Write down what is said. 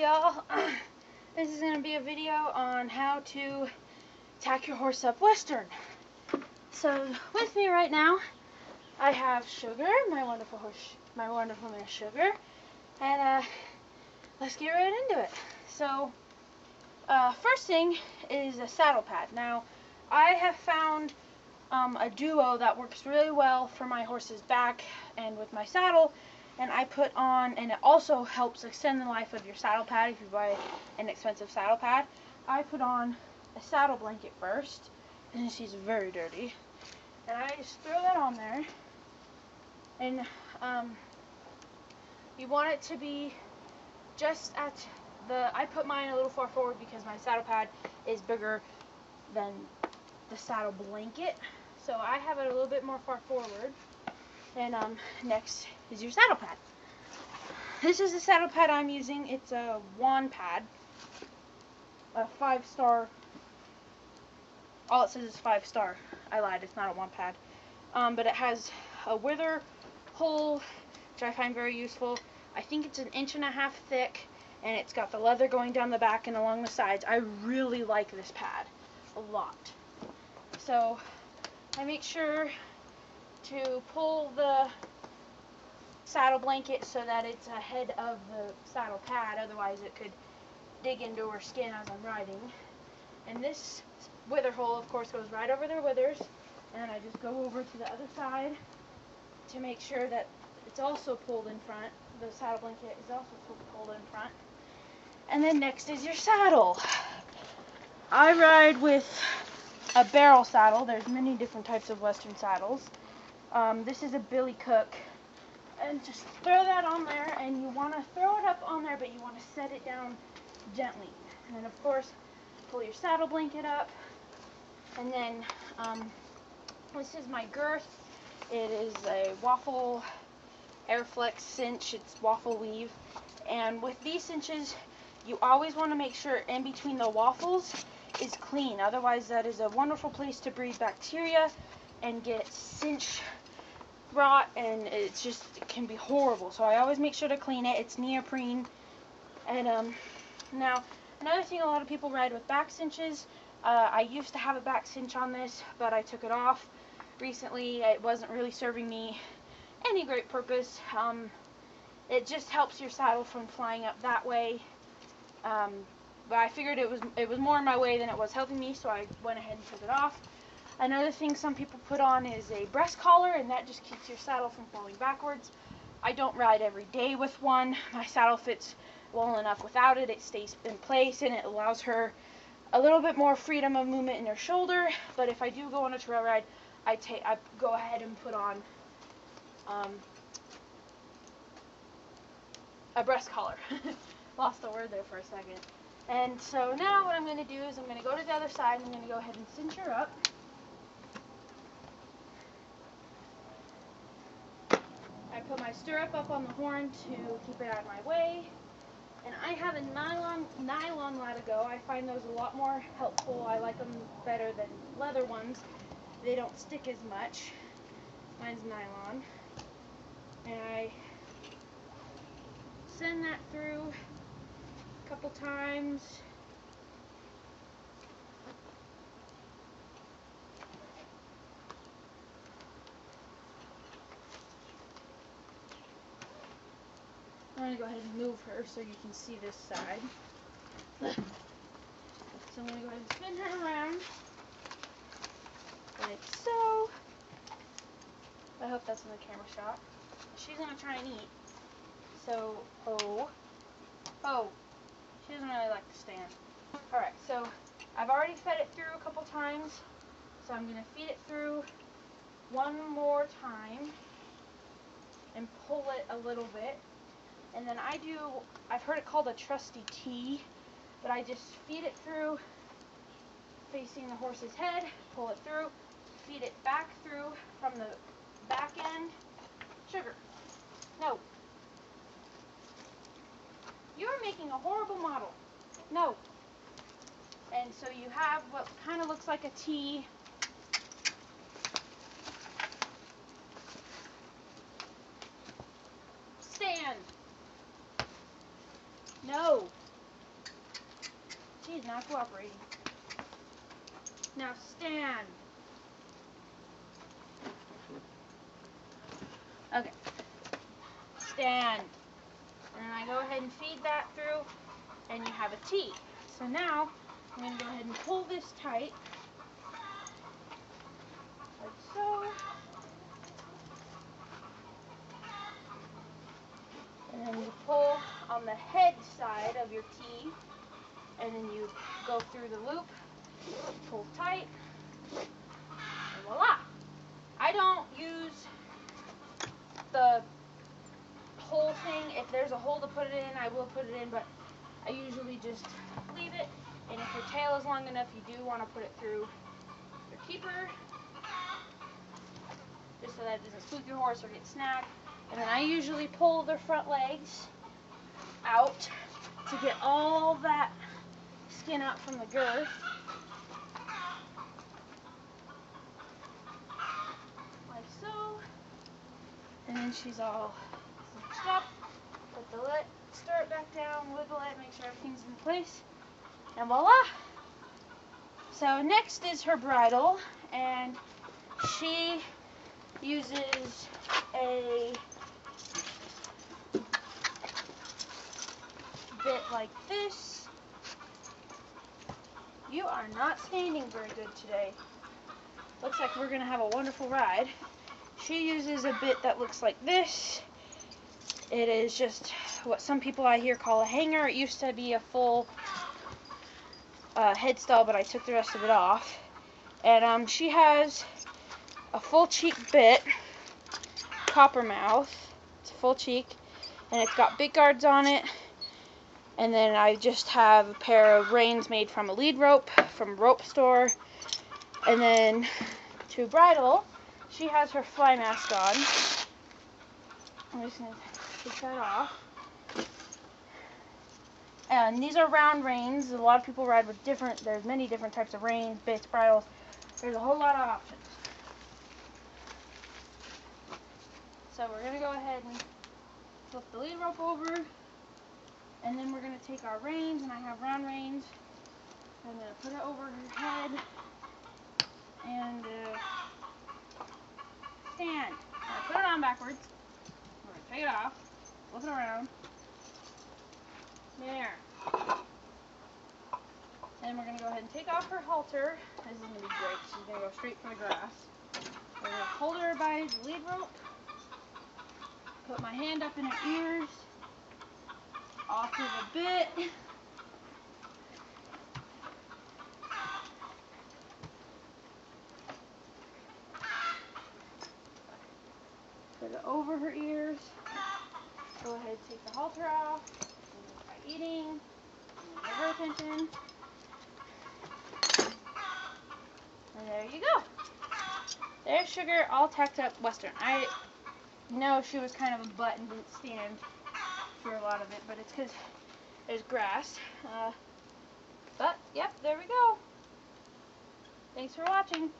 y'all. This is going to be a video on how to tack your horse up Western. So with me right now, I have Sugar, my wonderful mare Sugar, and let's get right into it. So first thing is a saddle pad. Now I have found a duo that works really well for my horse's back and with my saddle, and I put on, and it also helps extend the life of your saddle pad if you buy an expensive saddle pad. I put on a saddle blanket first, and she's very dirty, and I just throw that on there, and you want it to be just at I put mine a little far forward because my saddle pad is bigger than the saddle blanket, so I have it a little bit more far forward. And next is your saddle pad. This is the saddle pad I'm using. It's a wand pad, a 5-star. All it says is 5-star. I lied, it's not a wand pad. But it has a wither hole, which I find very useful. I think it's 1.5 inches thick, and it's got the leather going down the back and along the sides. I really like this pad a lot. So I make sure to pull the saddle blanket so that it's ahead of the saddle pad, otherwise it could dig into her skin as I'm riding. And this wither hole, of course, goes right over their withers, and I just go over to the other side to make sure that it's also pulled in front. The saddle blanket is also pulled in front. And then next is your saddle. I ride with a barrel saddle. There's many different types of Western saddles. This is a Billy Cook, and just throw that on there, and you want to throw it up on there, but you want to set it down gently. And then of course pull your saddle blanket up, and then this is my girth. It is a waffle Airflex cinch. It's waffle weave, and with these cinches you always want to make sure in between the waffles is clean, otherwise that is a wonderful place to breed bacteria and get cinch rot, and it can be horrible. So I always make sure to clean it. It's neoprene. And now another thing, a lot of people ride with back cinches. I used to have a back cinch on this, but I took it off recently. It wasn't really serving me any great purpose. It just helps your saddle from flying up that way. But I figured it was more in my way than it was helping me, so I went ahead and took it off. Another thing some people put on is a breast collar, and that just keeps your saddle from falling backwards. I don't ride every day with one. My saddle fits well enough without it. It stays in place, and it allows her a little bit more freedom of movement in her shoulder. But if I do go on a trail ride, I go ahead and put on a breast collar. Lost the word there for a second. And so now what I'm going to do is I'm going to go to the other side, and I'm going to go ahead and cinch her up. I put my stirrup up on the horn to keep it out of my way. And I have a nylon latigo. I find those a lot more helpful. I like them better than leather ones. They don't stick as much. Mine's nylon. And I send that through a couple times. I'm going to go ahead and move her so you can see this side. So I'm going to go ahead and spin her around, like so. I hope that's in the camera shot. She's going to try and eat. So, she doesn't really like to stand. Alright, so I've already fed it through a couple times, so I'm going to feed it through one more time and pull it a little bit. And then I've heard it called a trusty T, but I just feed it through facing the horse's head, pull it through, feed it back through from the back end. Sugar, no. You're making a horrible model. No. And so you have what kind of looks like a T. Stand. No. not cooperating. Now stand. Okay. Stand. And then I go ahead and feed that through, and you have a T. So now, I'm going to go ahead and pull this tight, like so. And then you pull on the head side of your T, and then you go through the loop, pull tight, and voila. I don't use the whole thing. If there's a hole to put it in, I will put it in, but I usually just leave it. And if your tail is long enough, you do want to put it through your keeper, just so that it doesn't spook your horse or get snagged. And then I usually pull their front legs out to get all that skin out from the girth. Like so. And then she's all cinched up. Put the stirrup back down, wiggle it, make sure everything's in place. And voila! So next is her bridle, and she uses a bit like this. You are not standing very good today. Looks like we're going to have a wonderful ride. She uses a bit that looks like this. It is just what some people I hear call a hanger. It used to be a full head stall, but I took the rest of it off. And she has a full cheek bit, copper mouth. It's a full cheek, and it's got big guards on it. And then I just have a pair of reins made from a lead rope from a rope store. And then to bridle, she has her fly mask on. I'm just going to take that off. And these are round reins. A lot of people ride with there's many different types of reins, bits, bridles. There's a whole lot of options. So we're going to go ahead and flip the lead rope over. And then we're going to take our reins, and I have round reins. I'm going to put it over her head. And stand. I'm going to put it on backwards. We're going to take it off. Flip it around. There. And we're going to go ahead and take off her halter. This is going to be great. She's going to go straight for the grass. We're going to hold her by the lead rope. Put my hand up in her ears. Off of the bit. Put it over her ears. Go ahead and take the halter off. Try eating. Give her attention. And there you go. There's Sugar, all tacked up Western. I know she was kind of a butt and didn't stand for a lot of it, but it's because there's grass. But, yep, there we go. Thanks for watching.